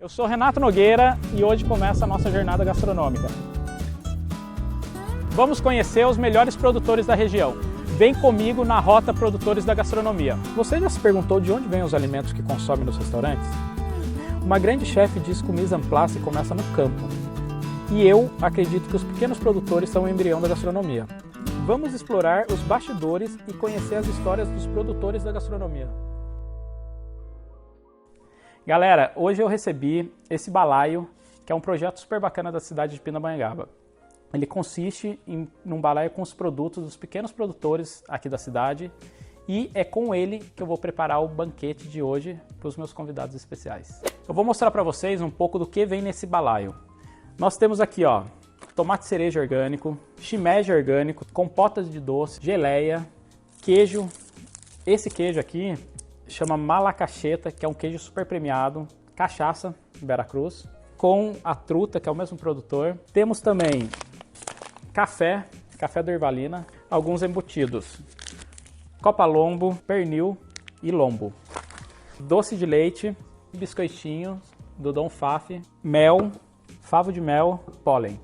Eu sou Renato Nogueira e hoje começa a nossa jornada gastronômica. Vamos conhecer os melhores produtores da região. Vem comigo na Rota Produtores da Gastronomia. Você já se perguntou de onde vêm os alimentos que consome nos restaurantes? Uma grande chefe diz que o mise en place começa no campo. E eu acredito que os pequenos produtores são o embrião da gastronomia. Vamos explorar os bastidores e conhecer as histórias dos produtores da gastronomia. Galera, hoje eu recebi esse balaio, que é um projeto super bacana da cidade de Pindamonhangaba. Ele consiste num balaio com os produtos dos pequenos produtores aqui da cidade e é com ele que eu vou preparar o banquete de hoje para os meus convidados especiais. Eu vou mostrar para vocês um pouco do que vem nesse balaio. Nós temos aqui, ó, tomate cereja orgânico, shimeji orgânico, compotas de doce, geleia, queijo. Esse queijo aqui chama malacacheta, que é um queijo super premiado, cachaça, Veracruz, com a truta, que é o mesmo produtor. Temos também café do Ervalina, alguns embutidos, copa lombo, pernil e lombo, doce de leite, biscoitinho do Dom Faf, mel, favo de mel, pólen.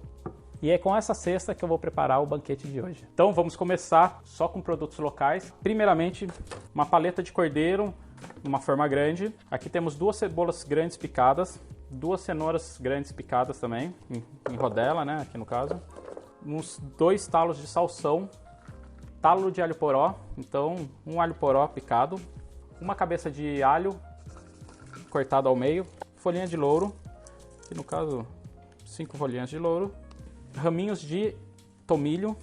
E é com essa cesta que eu vou preparar o banquete de hoje. Então vamos começar só com produtos locais. Primeiramente, uma paleta de cordeiro, uma forma grande. Aqui temos 2 cebolas grandes picadas, 2 cenouras grandes picadas também, em rodela, né, aqui no caso. Uns 2 talos de salsão, talo de alho poró, então um alho poró picado, uma cabeça de alho cortado ao meio, folhinha de louro, aqui no caso 5 folhinhas de louro, raminhos de tomilho,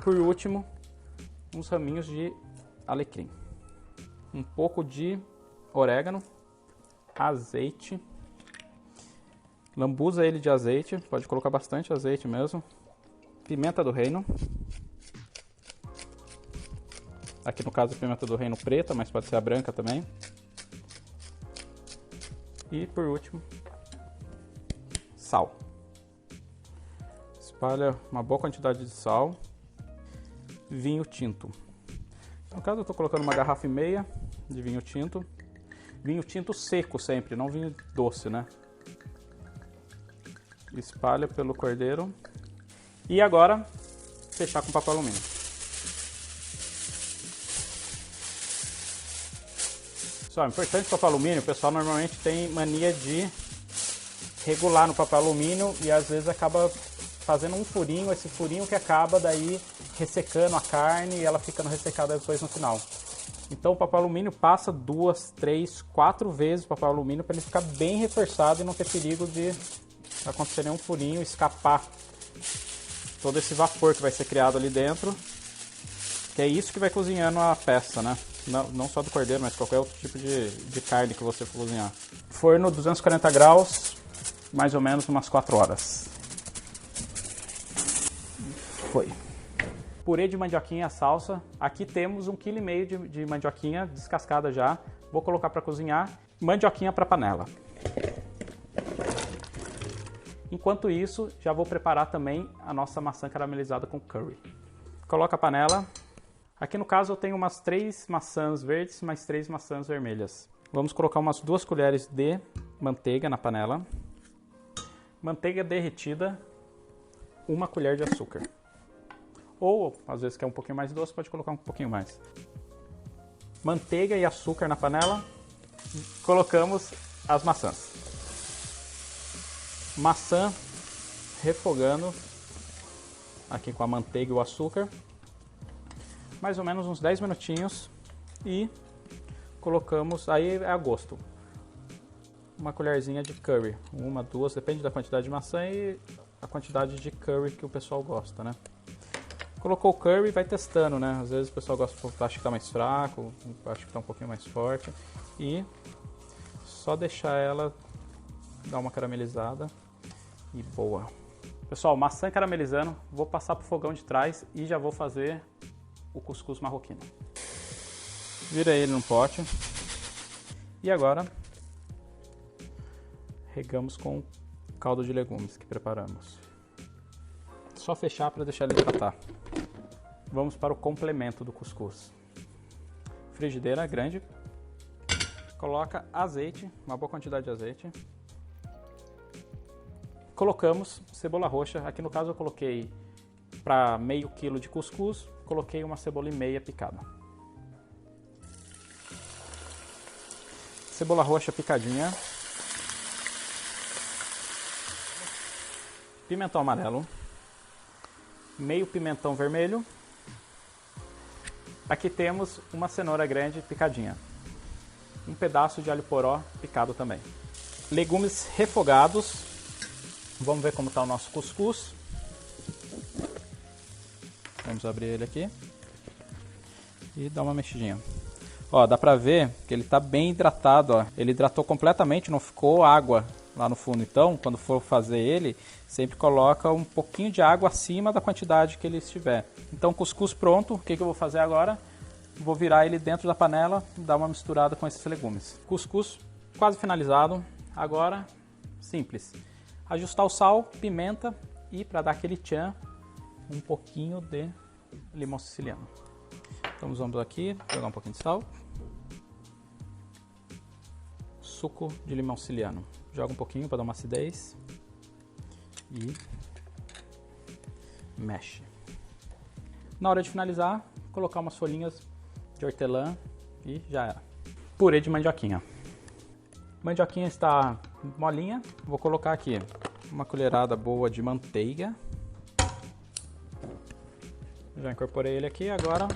por último, uns raminhos de alecrim, um pouco de orégano, azeite, lambuza ele de azeite, pode colocar bastante azeite mesmo, pimenta do reino, aqui no caso pimenta do reino preta, mas pode ser a branca também, e por último, sal. Espalha uma boa quantidade de sal, vinho tinto. No caso eu estou colocando uma garrafa e meia de vinho tinto seco sempre, não vinho doce, né? Espalha pelo cordeiro e agora fechar com papel alumínio. Só, importante o papel alumínio, o pessoal normalmente tem mania de regular no papel alumínio e às vezes acaba fazendo um furinho, esse furinho que acaba daí ressecando a carne e ela ficando ressecada depois no final. Então o papel alumínio passa 2, 3, 4 vezes o papel alumínio para ele ficar bem reforçado e não ter perigo de acontecer nenhum furinho, escapar todo esse vapor que vai ser criado ali dentro, que é isso que vai cozinhando a peça, né? Não só do cordeiro, mas qualquer outro tipo de carne que você for cozinhar. Forno 240 graus, mais ou menos umas 4 horas. Foi. Purê de mandioquinha, salsa. Aqui temos 1,5 kg de mandioquinha descascada já. Vou colocar para cozinhar. Mandioquinha para panela. Enquanto isso, já vou preparar também a nossa maçã caramelizada com curry. Coloca a panela. Aqui no caso eu tenho umas 3 maçãs verdes, mais 3 maçãs vermelhas. Vamos colocar umas 2 colheres de manteiga na panela. Manteiga derretida, 1 colher de açúcar. Ou, às vezes quer um pouquinho mais doce, pode colocar um pouquinho mais. Manteiga e açúcar na panela. Colocamos as maçãs. Maçã refogando aqui com a manteiga e o açúcar. Mais ou menos uns 10 minutinhos. E colocamos, aí é a gosto, uma colherzinha de curry. 1, 2, depende da quantidade de maçã e a quantidade de curry que o pessoal gosta, né? Colocou o curry, vai testando, né? Às vezes o pessoal acha que tá mais fraco, acha que tá um pouquinho mais forte. E só deixar ela dar uma caramelizada e boa. Pessoal, maçã caramelizando, vou passar pro fogão de trás e já vou fazer o cuscuz marroquino. Vira ele no pote. E agora regamos com caldo de legumes que preparamos. Só fechar para deixar ele hidratar. Vamos para o complemento do cuscuz. Frigideira grande. Coloca azeite, uma boa quantidade de azeite. colocamos cebola roxa. Aqui no caso eu coloquei para meio quilo de cuscuz, coloquei uma cebola e meia picada. Cebola roxa picadinha. Pimentão amarelo. Meio pimentão vermelho. Aqui temos uma cenoura grande picadinha. Um pedaço de alho poró picado também. Legumes refogados. Vamos ver como está o nosso cuscuz. Vamos abrir ele aqui e dar uma mexidinha. Ó, dá pra ver que ele tá bem hidratado, ó. Ele hidratou completamente, não ficou água lá no fundo. Então, quando for fazer ele, sempre coloca um pouquinho de água acima da quantidade que ele estiver. Então, cuscuz pronto. O que eu vou fazer agora? Vou virar ele dentro da panela e dar uma misturada com esses legumes. Cuscuz quase finalizado. Agora, simples. Ajustar o sal, pimenta e, para dar aquele tchan, um pouquinho de limão siciliano. Então vamos aqui, jogar um pouquinho de sal. Suco de limão siciliano. Joga um pouquinho para dar uma acidez. E mexe. Na hora de finalizar, colocar umas folhinhas de hortelã e já era. Purê de mandioquinha. Mandioquinha está molinha. Vou colocar aqui uma colherada boa de manteiga. Já incorporei ele aqui, agora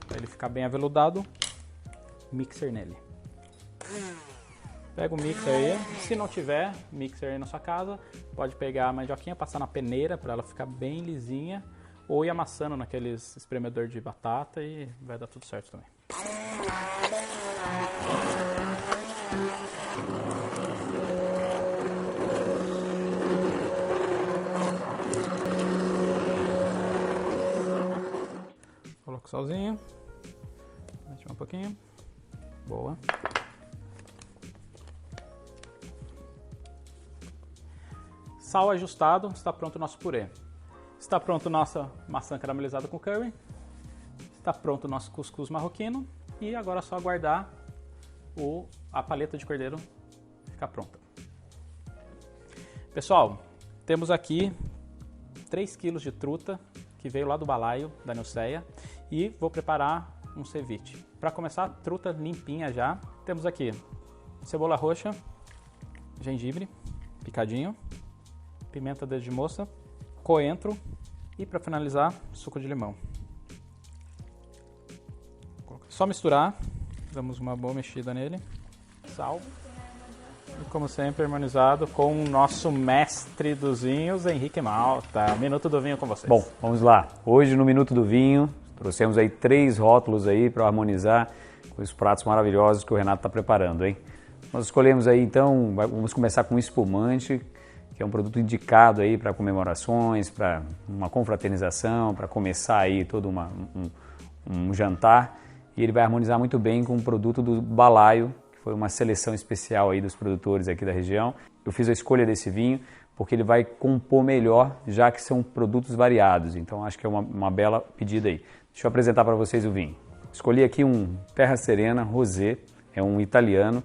para ele ficar bem aveludado, mixer nele. Pega o mixer aí, se não tiver mixer aí na sua casa, pode pegar a mandioquinha, passar na peneira para ela ficar bem lisinha, ou ir amassando naqueles espremedor de batata e vai dar tudo certo também. Coloca o salzinho, mete um pouquinho, boa. Sal ajustado, está pronto o nosso purê. Está pronto nossa maçã caramelizada com curry. Está pronto o nosso cuscuz marroquino. E agora é só aguardar a paleta de cordeiro ficar pronta. Pessoal, temos aqui 3 kg de truta que veio lá do balaio da Nilceia. E vou preparar um ceviche. Para começar, truta limpinha já. Temos aqui cebola roxa, gengibre picadinho, pimenta dedo de moça, coentro e, para finalizar, suco de limão. Só misturar, damos uma boa mexida nele, sal e, como sempre, harmonizado com o nosso mestre dos vinhos, Henrique Malta. Minuto do vinho com vocês. Bom, vamos lá. Hoje no Minuto do Vinho trouxemos aí 3 rótulos aí para harmonizar com os pratos maravilhosos que o Renato está preparando, hein? Nós escolhemos aí então, vamos começar com um espumante, que é um produto indicado aí para comemorações, para uma confraternização, para começar aí todo um jantar. E ele vai harmonizar muito bem com o produto do Balaio, que foi uma seleção especial aí dos produtores aqui da região. Eu fiz a escolha desse vinho porque ele vai compor melhor, já que são produtos variados. Então acho que é uma bela pedida aí. Deixa eu apresentar para vocês o vinho. Escolhi aqui um Terra Serena Rosé, é um italiano.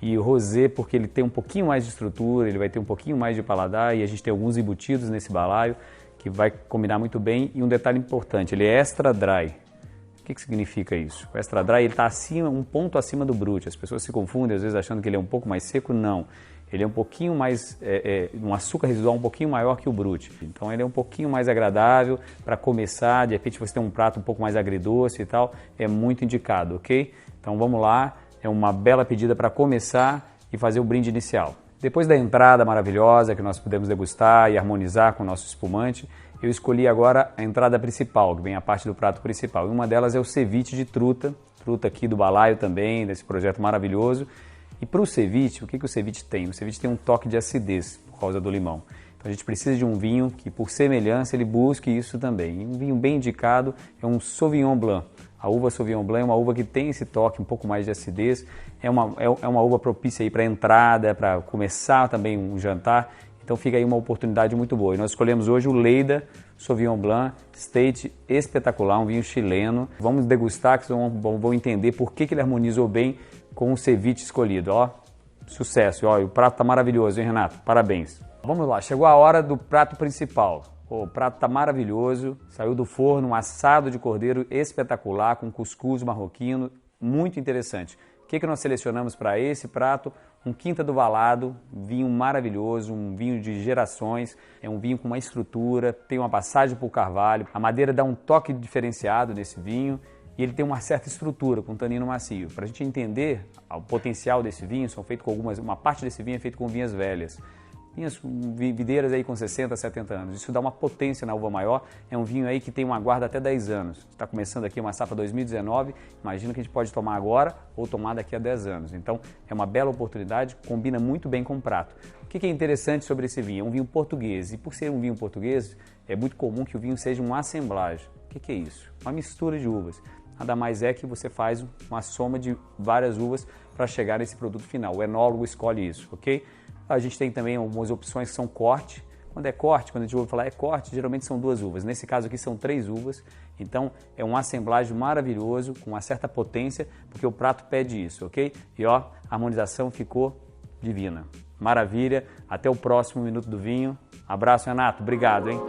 E o rosé, porque ele tem um pouquinho mais de estrutura, ele vai ter um pouquinho mais de paladar e a gente tem alguns embutidos nesse balaio que vai combinar muito bem. E um detalhe importante, ele é extra dry. O que significa isso? O extra dry, ele está um ponto acima do brut. As pessoas se confundem às vezes achando que ele é um pouco mais seco, não. Ele é um pouquinho mais, um açúcar residual um pouquinho maior que o brut. Então ele é um pouquinho mais agradável para começar, de repente você tem um prato um pouco mais agridoce e tal, é muito indicado, ok? Então vamos lá. É uma bela pedida para começar e fazer o brinde inicial. Depois da entrada maravilhosa que nós podemos degustar e harmonizar com o nosso espumante, eu escolhi agora a entrada principal, que vem a parte do prato principal. E uma delas é o ceviche de truta aqui do Balaio também, desse projeto maravilhoso. E para o ceviche, o que o ceviche tem? O ceviche tem um toque de acidez por causa do limão. Então a gente precisa de um vinho que, por semelhança, ele busque isso também. E um vinho bem indicado é um Sauvignon Blanc. A uva Sauvignon Blanc é uma uva que tem esse toque um pouco mais de acidez, é uma uva propícia para entrada, para começar também um jantar, então fica aí uma oportunidade muito boa. E nós escolhemos hoje o Lleida Sauvignon Blanc State espetacular, um vinho chileno. Vamos degustar, que vocês vão entender por que ele harmonizou bem com o ceviche escolhido. Ó, sucesso, ó, o prato está maravilhoso, hein, Renato? Parabéns. Vamos lá, chegou a hora do prato principal. O prato tá maravilhoso, saiu do forno, um assado de cordeiro espetacular com cuscuz marroquino, muito interessante. O que nós selecionamos para esse prato? Um Quinta do Valado, vinho maravilhoso, um vinho de gerações, é um vinho com uma estrutura, tem uma passagem por carvalho, a madeira dá um toque diferenciado nesse vinho e ele tem uma certa estrutura, com tanino macio. Para a gente entender o potencial desse vinho, são feitos com uma parte desse vinho é feito com vinhas velhas. Vinhas videiras aí com 60, 70 anos. Isso dá uma potência na uva maior. É um vinho aí que tem uma guarda até 10 anos. Está começando aqui uma safra 2019. Imagina que a gente pode tomar agora ou tomar daqui a 10 anos. Então é uma bela oportunidade, combina muito bem com o prato. O que é interessante sobre esse vinho? É um vinho português. E por ser um vinho português, é muito comum que o vinho seja uma assemblagem. O que é isso? Uma mistura de uvas. Nada mais é que você faz uma soma de várias uvas para chegar nesse produto final. O enólogo escolhe isso, ok? A gente tem também algumas opções que são corte. Quando é corte, quando a gente ouve falar é corte, geralmente são 2 uvas. Nesse caso aqui são 3 uvas. Então é um assemblagem maravilhoso, com uma certa potência, porque o prato pede isso, ok? E ó, a harmonização ficou divina. Maravilha. Até o próximo Minuto do Vinho. Abraço, Renato. Obrigado, hein?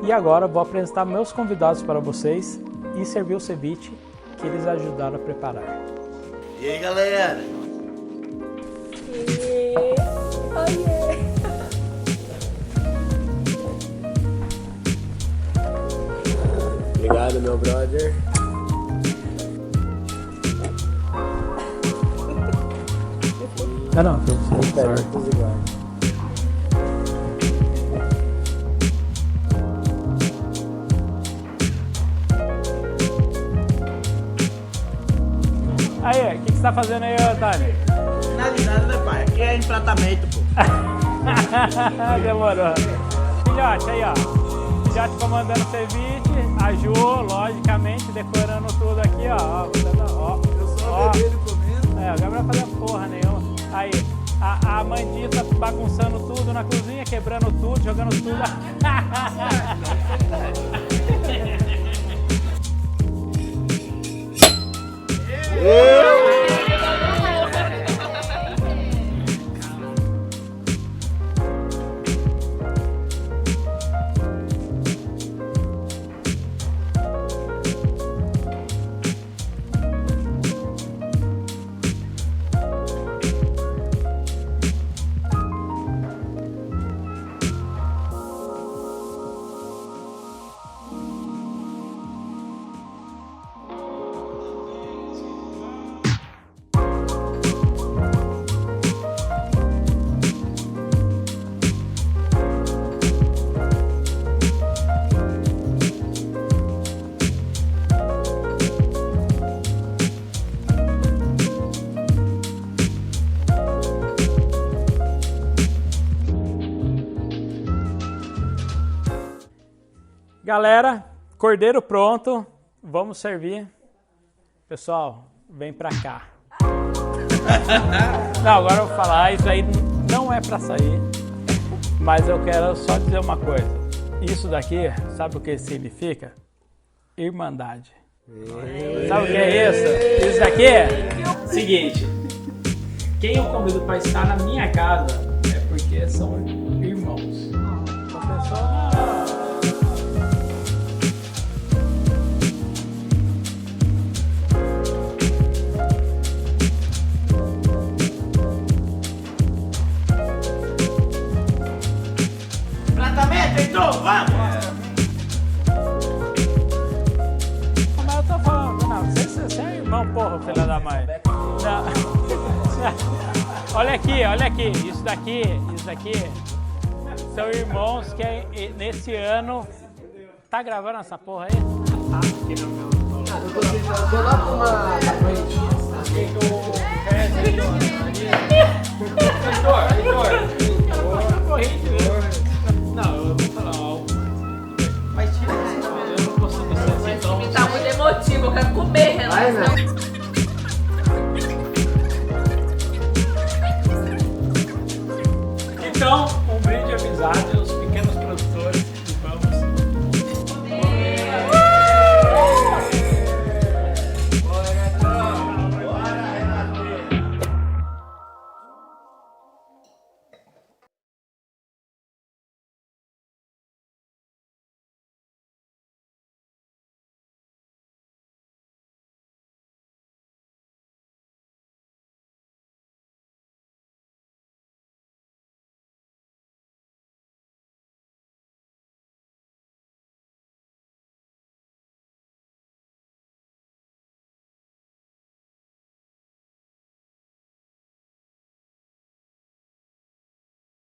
E agora eu vou apresentar meus convidados para vocês e servir o ceviche que eles ajudaram a preparar. E aí, galera? Obrigado, meu brother. Não, Espero todos iguais. Aí, o que você tá fazendo aí, Otávio? Nada, né, pai? Aqui é empratamento, pô. Demorou. Filhote, aí, ó. Filhote comandando o ceviche, a Ju, logicamente, decorando tudo aqui, ó. Eu sou vermelho comendo. É, o Gabriel vai fazer porra nenhuma. Aí, a Mandita bagunçando tudo na cozinha, quebrando tudo, jogando tudo. Galera, cordeiro pronto, vamos servir. Pessoal, vem pra cá. Não, agora eu vou falar, isso aí não é pra sair, mas eu quero só dizer uma coisa. Isso daqui, sabe o que significa? Irmandade. Sabe o que é isso? Isso daqui é seguinte, quem eu convido pra estar na minha casa é porque são irmãos. São pessoas... Entrou, vamos! Mas eu tô falando, não, você é irmão, porra, filha da mãe. Não. Olha aqui, isso daqui são irmãos que nesse ano... Tá gravando essa porra aí? Coloca uma... Não, eu vou falar algo. Mas tira isso, eu não consigo ser então. Tá muito emotivo, eu quero comer, Renato. Então, um brinde de amizade.